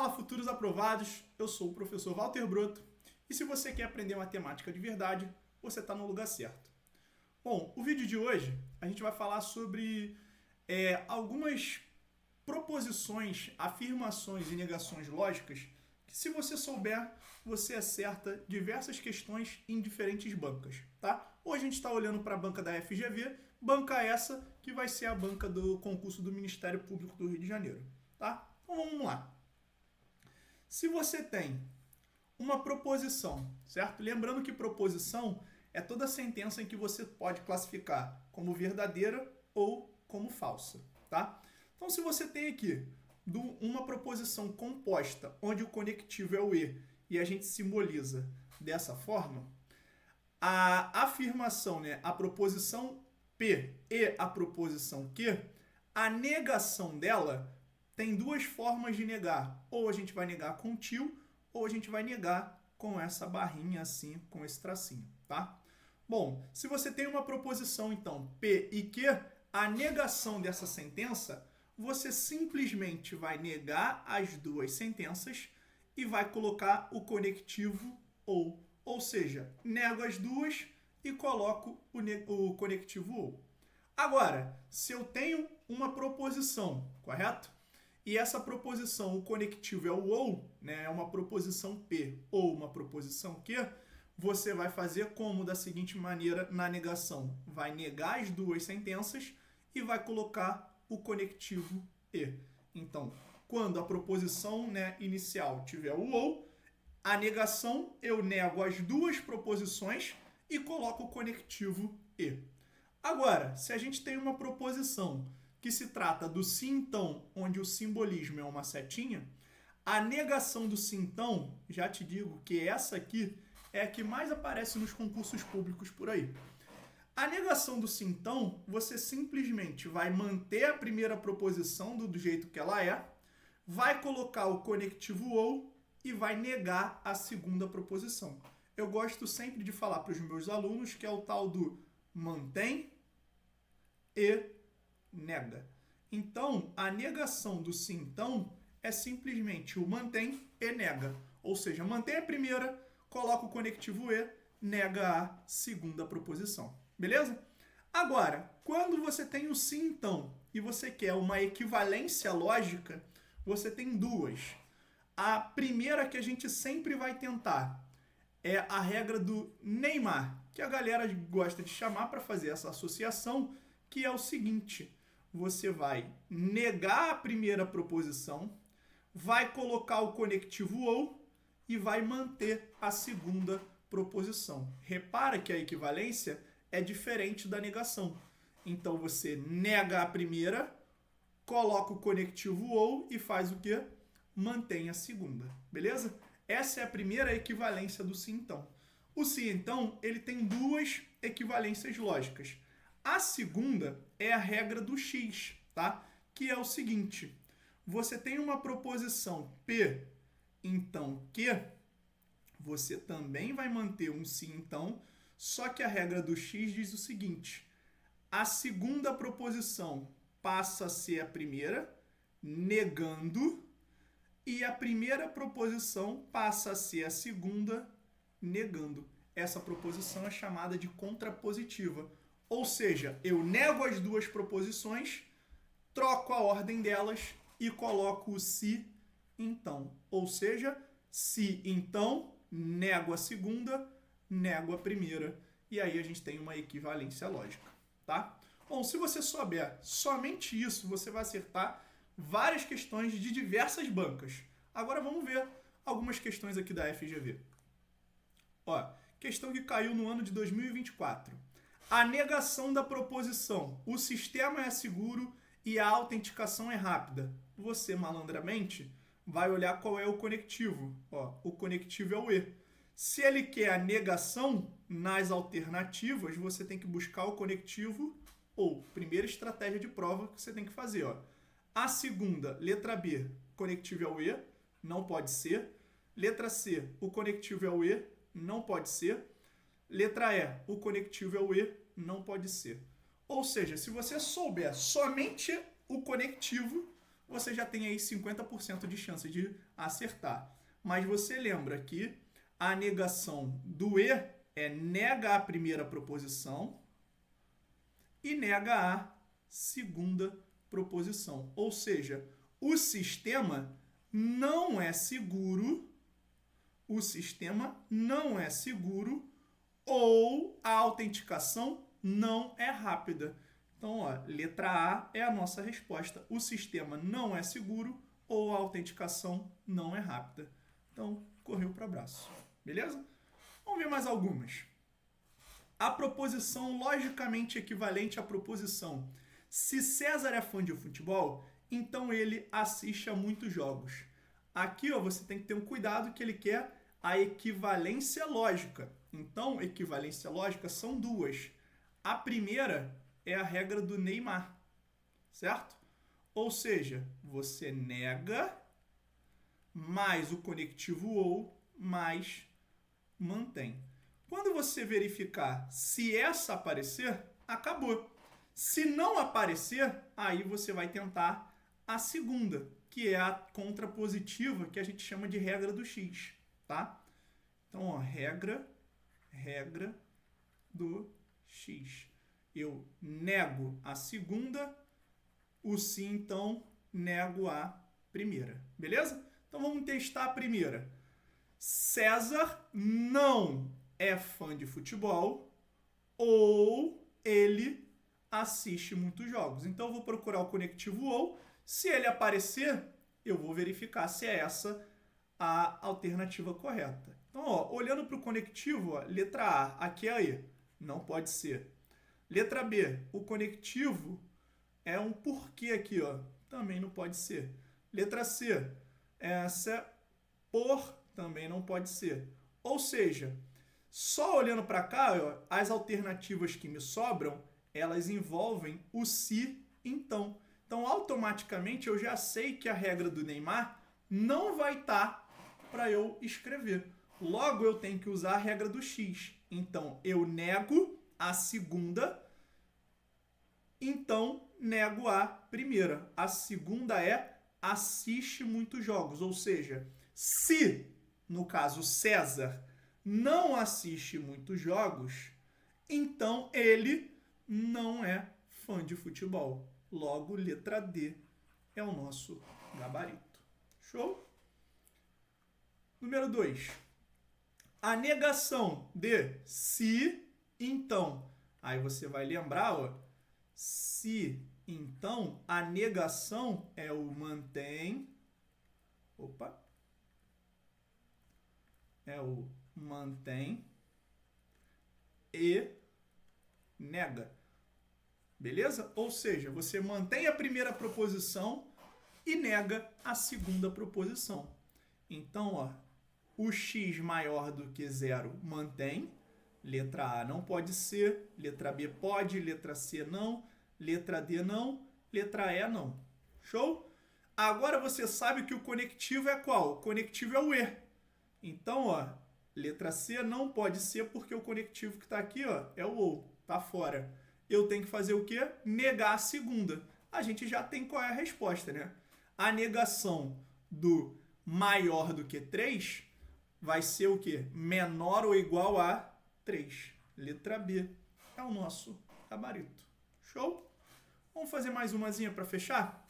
Fala, futuros aprovados! Eu sou o professor Walter Broto e se você quer aprender matemática de verdade, você está no lugar certo. Bom, o vídeo de hoje a gente vai falar sobre algumas proposições, afirmações e negações lógicas que, se você souber, você acerta diversas questões em diferentes bancas, tá? Hoje a gente está olhando para a banca da FGV, banca essa que vai ser a banca do concurso do Ministério Público do Rio de Janeiro, tá? Então vamos lá. Se você tem uma proposição, certo? Lembrando que proposição é toda sentença em que você pode classificar como verdadeira ou como falsa, tá? Então, se você tem aqui uma proposição composta, onde o conectivo é o e a gente simboliza dessa forma, a afirmação, a proposição P e a proposição Q, a negação dela tem duas formas de negar. Ou a gente vai negar com til, ou a gente vai negar com essa barrinha assim, com esse tracinho, tá? Bom, se você tem uma proposição, então, P e Q, a negação dessa sentença, você simplesmente vai negar as duas sentenças e vai colocar o conectivo ou. Ou seja, nego as duas e coloco o conectivo ou. Agora, se eu tenho uma proposição, correto? E essa proposição, o conectivo é o ou, é uma proposição P ou uma proposição Q, você vai fazer como da seguinte maneira na negação. Vai negar as duas sentenças e vai colocar o conectivo e. Então, quando a proposição inicial tiver o ou, a negação eu nego as duas proposições e coloco o conectivo e. Agora, se a gente tem uma proposição que se trata do se então, onde o simbolismo é uma setinha, a negação do se então, já te digo que essa aqui é a que mais aparece nos concursos públicos por aí. A negação do se então, você simplesmente vai manter a primeira proposição do jeito que ela é, vai colocar o conectivo ou e vai negar a segunda proposição. Eu gosto sempre de falar para os meus alunos que é o tal do mantém e nega. Então, a negação do se então é simplesmente o mantém e nega. Ou seja, mantém a primeira, coloca o conectivo e, nega a segunda proposição. Beleza? Agora, quando você tem o se então e você quer uma equivalência lógica, você tem duas. A primeira que a gente sempre vai tentar é a regra do Neymar, que a galera gosta de chamar para fazer essa associação, que é o seguinte: você vai negar a primeira proposição, vai colocar o conectivo ou e vai manter a segunda proposição. Repara que a equivalência é diferente da negação. Então, você nega a primeira, coloca o conectivo ou e faz o quê? Mantém a segunda, beleza? Essa é a primeira equivalência do se então. O se então, ele tem duas equivalências lógicas. A segunda é a regra do X, tá? Que é o seguinte: você tem uma proposição P, então Q, você também vai manter um se então, só que a regra do X diz o seguinte: a segunda proposição passa a ser a primeira, negando, e a primeira proposição passa a ser a segunda, negando. Essa proposição é chamada de contrapositiva. Ou seja, eu nego as duas proposições, troco a ordem delas e coloco o se então. Ou seja, se então, nego a segunda, nego a primeira. E aí a gente tem uma equivalência lógica, tá? Bom, se você souber somente isso, você vai acertar várias questões de diversas bancas. Agora vamos ver algumas questões aqui da FGV. Ó, questão que caiu no ano de 2024. A negação da proposição, o sistema é seguro e a autenticação é rápida. Você, malandramente, vai olhar qual é o conectivo. Ó, o conectivo é o e. Se ele quer a negação, nas alternativas, você tem que buscar o conectivo ou. Primeira estratégia de prova que você tem que fazer. Ó. A segunda, letra B, conectivo é o e, não pode ser. Letra C, o conectivo é o e, não pode ser. Letra E, o conectivo é o e, não pode ser. Ou seja, se você souber somente o conectivo, você já tem aí 50% de chance de acertar. Mas você lembra que a negação do E é nega a primeira proposição e nega a segunda proposição. Ou seja, o sistema não é seguro, ou a autenticação não é rápida. Então, ó, letra A é a nossa resposta. O sistema não é seguro ou a autenticação não é rápida. Então, correu para o abraço. Beleza? Vamos ver mais algumas. A proposição logicamente equivalente à proposição: se César é fã de futebol, então ele assiste a muitos jogos. Aqui, ó, você tem que ter um cuidado que ele quer a equivalência lógica. Então, equivalência lógica são duas. A primeira é a regra do Neymar, certo? Ou seja, você nega mais o conectivo ou mais mantém. Quando você verificar se essa aparecer, acabou. Se não aparecer, aí você vai tentar a segunda, que é a contrapositiva, que a gente chama de regra do X, tá? Então, ó, regra do X. Eu nego a segunda, o sim, então, nego a primeira. Beleza? Então, vamos testar a primeira. César não é fã de futebol ou ele assiste muitos jogos. Então, eu vou procurar o conectivo ou. Se ele aparecer, eu vou verificar se é essa a alternativa correta. Então, ó, olhando para o conectivo, ó, letra A, aqui é a E. Não pode ser. Letra B, o conectivo é um porquê aqui, ó. Também não pode ser. Letra C, essa por também não pode ser. Ou seja, só olhando para cá, ó, as alternativas que me sobram, elas envolvem o se, então. Então, automaticamente, eu já sei que a regra do Neymar não vai estar para eu escrever. Logo, eu tenho que usar a regra do X. Então, eu nego a segunda, então nego a primeira. A segunda é assiste muitos jogos. Ou seja, se, no caso, César não assiste muitos jogos, então ele não é fã de futebol. Logo, letra D é o nosso gabarito. Show? Número 2. A negação de se, então. Aí você vai lembrar, ó, se, então, a negação é o mantém. Opa. É o mantém e nega. Beleza? Ou seja, você mantém a primeira proposição e nega a segunda proposição. Então, ó, o x maior do que zero mantém. Letra A não pode ser, letra B pode, letra C não, letra D não, letra E não. Show? Agora você sabe que o conectivo é qual? O conectivo é o E. Então, ó, letra C não pode ser porque o conectivo que está aqui, ó, é o OU, tá fora. Eu tenho que fazer o quê? Negar a segunda. A gente já tem qual é a resposta, né? A negação do maior do que 3 vai ser o quê? Menor ou igual a 3. Letra B é o nosso gabarito. Show? Vamos fazer mais umazinha para fechar?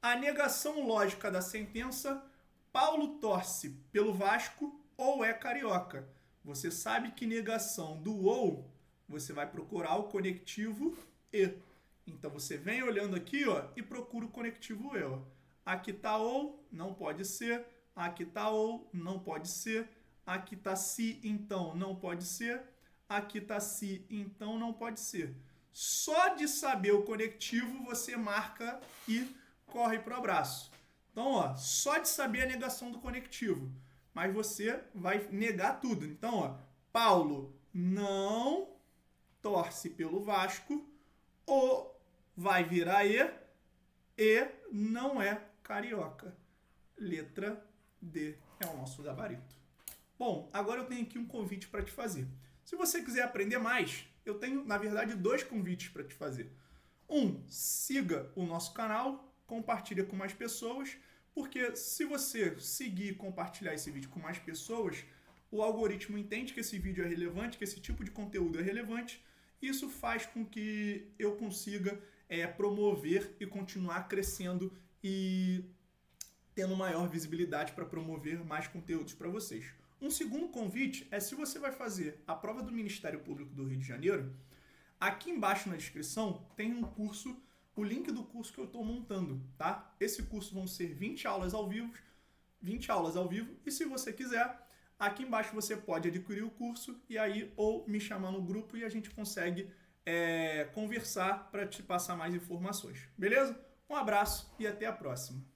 A negação lógica da sentença: Paulo torce pelo Vasco ou é carioca. Você sabe que negação do ou, você vai procurar o conectivo e. Então você vem olhando aqui, ó, e procura o conectivo e. Ó. Aqui tá ou, não pode ser. Aqui tá ou, não pode ser. Aqui tá se, então não pode ser. Aqui tá se, então não pode ser. Só de saber o conectivo, você marca e corre pro abraço. Então, ó, só de saber a negação do conectivo. Mas você vai negar tudo. Então, ó, Paulo não torce pelo Vasco, ou vai virar e não é carioca. Letra D é o nosso gabarito. Bom, agora eu tenho aqui um convite para te fazer. Se você quiser aprender mais, eu tenho, na verdade, 2 convites para te fazer. Um, siga o nosso canal. compartilha com mais pessoas, porque se você seguir e compartilhar esse vídeo com mais pessoas, o algoritmo entende que esse vídeo é relevante, que esse tipo de conteúdo é relevante, e isso faz com que eu consiga promover e continuar crescendo e tendo maior visibilidade para promover mais conteúdos para vocês. Um segundo convite é, se você vai fazer a prova do Ministério Público do Rio de Janeiro, aqui embaixo na descrição tem um curso, o link do curso que eu estou montando, tá? Esse curso vão ser 20 aulas ao vivo, e se você quiser, aqui embaixo você pode adquirir o curso e aí ou me chamar no grupo e a gente consegue conversar para te passar mais informações, beleza? Um abraço e até a próxima.